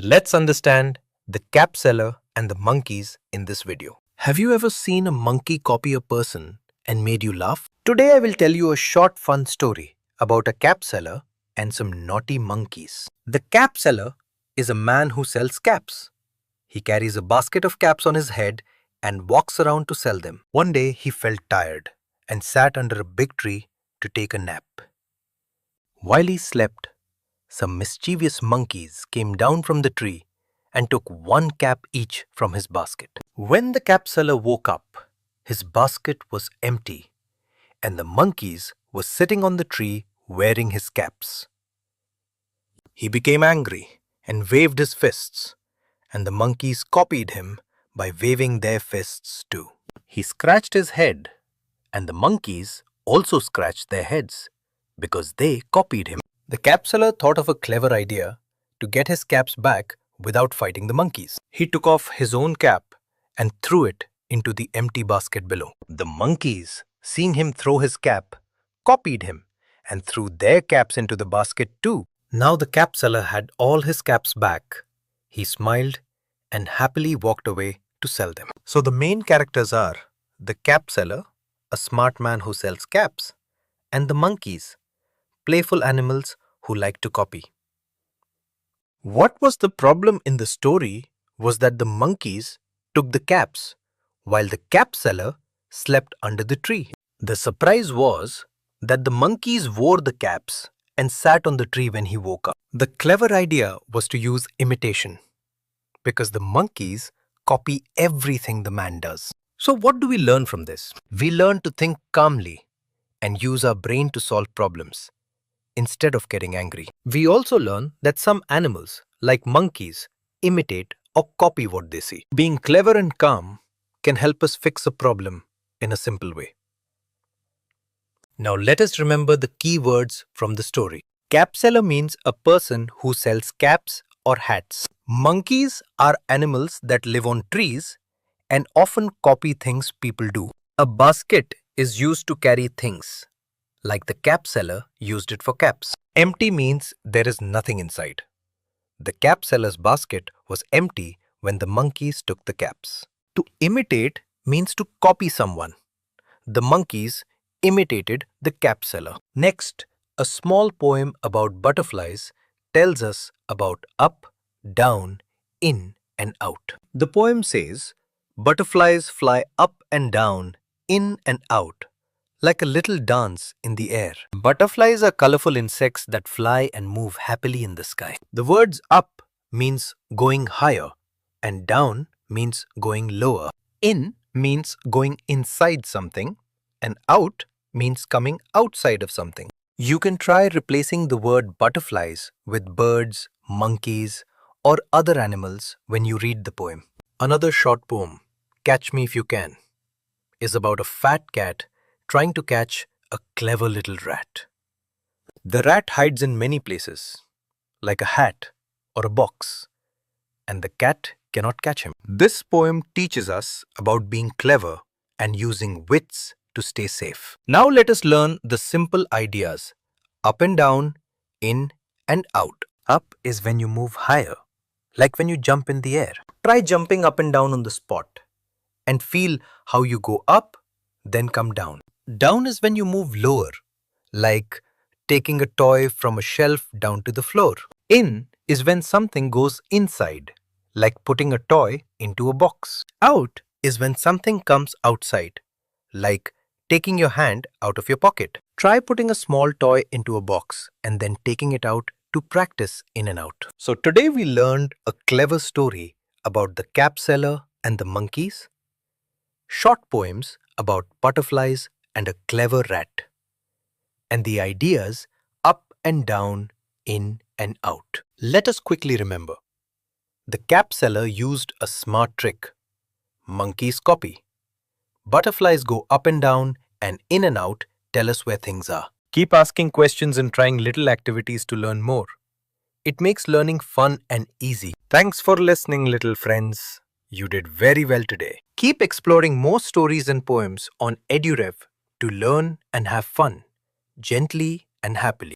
Let's understand the cap seller and the monkeys in this video. Have you ever seen a monkey copy a person and made you laugh? Today I will tell you a short fun story about a cap seller and some naughty monkeys. The cap seller is a man who sells caps. He carries a basket of caps on his head and walks around to sell them. One day he felt tired and sat under a big tree to take a nap. While he slept, some mischievous monkeys came down from the tree and took one cap each from his basket. When the cap seller woke up, his basket was empty and the monkeys were sitting on the tree wearing his caps. He became angry and waved his fists, and the monkeys copied him by waving their fists too. He scratched his head, and the monkeys also scratched their heads because they copied him. The cap seller thought of a clever idea to get his caps back without fighting the monkeys. He took off his own cap and threw it into the empty basket below. The monkeys, seeing him throw his cap, copied him and threw their caps into the basket too. Now the cap seller had all his caps back. He smiled and happily walked away to sell them. So the main characters are the cap seller, a smart man who sells caps, and the monkeys, playful animals who like to copy. What was the problem in the story was that the monkeys took the caps while the cap seller slept under the tree. The surprise was that the monkeys wore the caps and sat on the tree when he woke up. The clever idea was to use imitation because the monkeys copy everything the man does. So what do we learn from this? We learn to think calmly and use our brain to solve problems instead of getting angry. We also learn that some animals, like monkeys, imitate or copy what they see. Being clever and calm can help us fix a problem in a simple way. Now let us remember the key words from the story. Cap seller means a person who sells caps or hats. Monkeys are animals that live on trees and often copy things people do. A basket is used to carry things, like the cap seller used it for caps. Empty means there is nothing inside. The cap seller's basket was empty when the monkeys took the caps. To imitate means to copy someone. The monkeys imitated the cap seller. Next, a small poem about butterflies tells us about up, down, in and out. The poem says, butterflies fly up and down, in and out, like a little dance in the air. Butterflies are colorful insects that fly and move happily in the sky. The words up means going higher and down means going lower. In means going inside something and out means coming outside of something. You can try replacing the word butterflies with birds, monkeys, or other animals when you read the poem. Another short poem, Catch Me If You Can, is about a fat cat trying to catch a clever little rat. The rat hides in many places, like a hat or a box, and the cat cannot catch him. This poem teaches us about being clever and using wits to stay safe. Now let us learn the simple ideas. Up and down, in and out. Up is when you move higher, like when you jump in the air. Try jumping up and down on the spot and feel how you go up, then come down. Down is when you move lower, like taking a toy from a shelf down to the floor. In is when something goes inside, like putting a toy into a box. Out is when something comes outside, like taking your hand out of your pocket. Try putting a small toy into a box and then taking it out to practice in and out. So today we learned a clever story about the cap seller and the monkeys, short poems about butterflies and a clever rat, and the ideas up and down, in and out. Let us quickly remember. The cap seller used a smart trick. Monkeys copy. Butterflies go up and down, and in and out tell us where things are. Keep asking questions and trying little activities to learn more. It makes learning fun and easy. Thanks for listening, little friends. You did very well today. Keep exploring more stories and poems on EduRev to learn and have fun, gently and happily.